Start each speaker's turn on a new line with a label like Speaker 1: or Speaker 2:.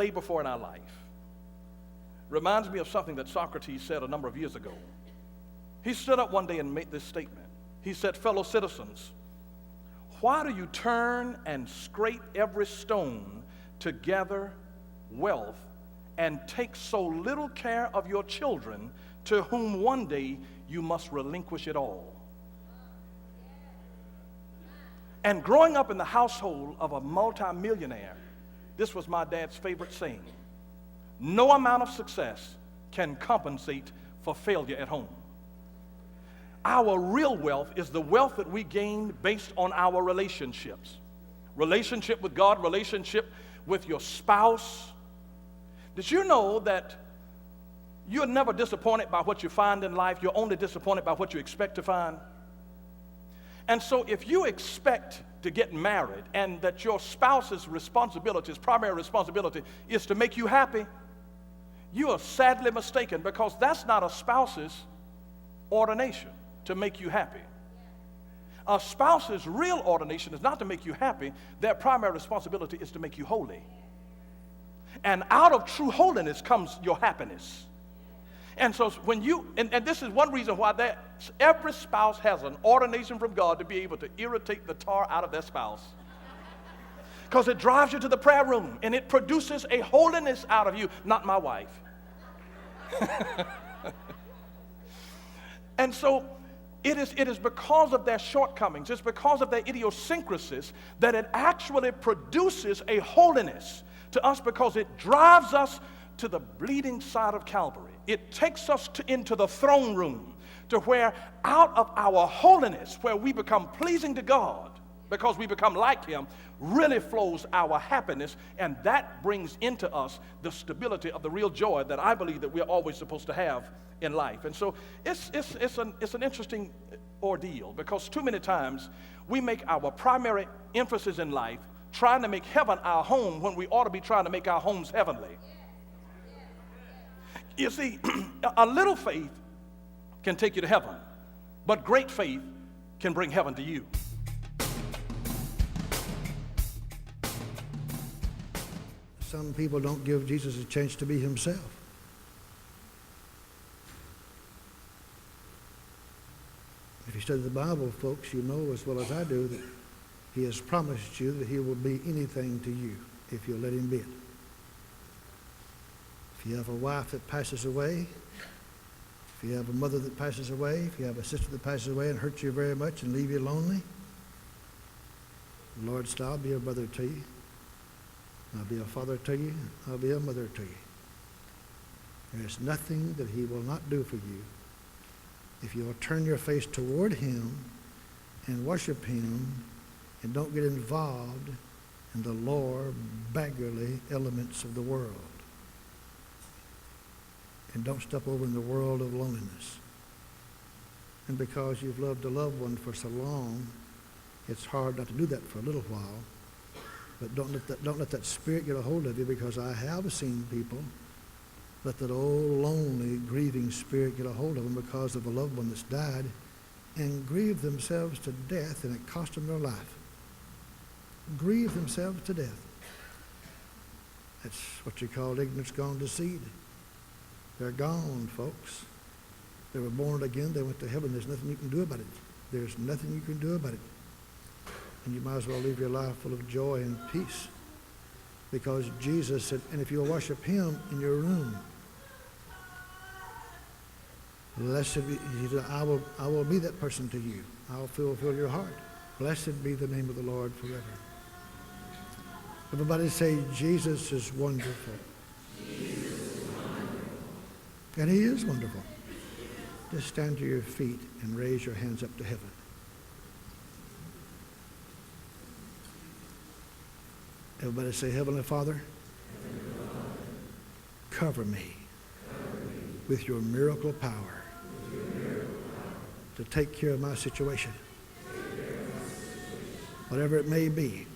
Speaker 1: lay before in our life reminds me of something that Socrates said a number of years ago. He stood up one day and made this statement. He said, "Fellow citizens, why do you turn and scrape every stone to gather wealth and take so little care of your children, to whom one day you must relinquish it all?" And growing up in the household of a multimillionaire, this was my dad's favorite saying: no amount of success can compensate for failure at home. Our real wealth is the wealth that we gain based on our relationships. Relationship with God, relationship with your spouse. Did you know that you're never disappointed by what you find in life? You're only disappointed by what you expect to find. And so if you expect to get married and that your spouse's responsibility, his primary responsibility, is to make you happy, you are sadly mistaken, because that's not a spouse's ordination, to make you happy. A spouse's real ordination is not to make you happy. Their primary responsibility is to make you holy. And out of true holiness comes your happiness. And so when you, and this is one reason why every spouse has an ordination from God to be able to irritate the tar out of their spouse. Because it drives you to the prayer room and it produces a holiness out of you. Not my wife. And so it is because of their shortcomings, it's because of their idiosyncrasies that it actually produces a holiness to us, because it drives us to the bleeding side of Calvary. It takes us into the throne room, to where out of our holiness, where we become pleasing to God because we become like Him, really flows our happiness, and that brings into us the stability of the real joy that I believe that we're always supposed to have in life. And so it's an interesting ordeal, because too many times we make our primary emphasis in life trying to make heaven our home when we ought to be trying to make our homes heavenly. You see, a little faith can take you to heaven, but great faith can bring heaven to you.
Speaker 2: Some people don't give Jesus a chance to be Himself. If you study the Bible, folks, you know as well as I do that He has promised you that He will be anything to you if you'll let Him be it. If you have a wife that passes away, if you have a mother that passes away, if you have a sister that passes away and hurts you very much and leave you lonely, the Lord said, I'll be a brother to you. I'll be a father to you. I'll be a mother to you. There's nothing that He will not do for you if you'll turn your face toward Him and worship Him and don't get involved in the lower, beggarly elements of the world. And don't step over in the world of loneliness. And because you've loved a loved one for so long, it's hard not to do that for a little while. But don't let that spirit get a hold of you, because I have seen people let that old, lonely, grieving spirit get a hold of them because of a loved one that's died, and grieve themselves to death, and it cost them their life. Grieve themselves to death. That's what you call ignorance gone to seed. They're gone, folks. They were born again. They went to heaven. There's nothing you can do about it. There's nothing you can do about it. And you might as well live your life full of joy and peace. Because Jesus said, and if you'll worship Him in your room, blessed be, He said, I will be that person to you. I'll fulfill your heart. Blessed be the name of the Lord forever. Everybody say, Jesus is wonderful. Jesus is wonderful. And He is wonderful. Just stand to your feet and raise your hands up to heaven. Everybody say, Heavenly Father, cover me with your miracle power to take care of my situation. Whatever it may be,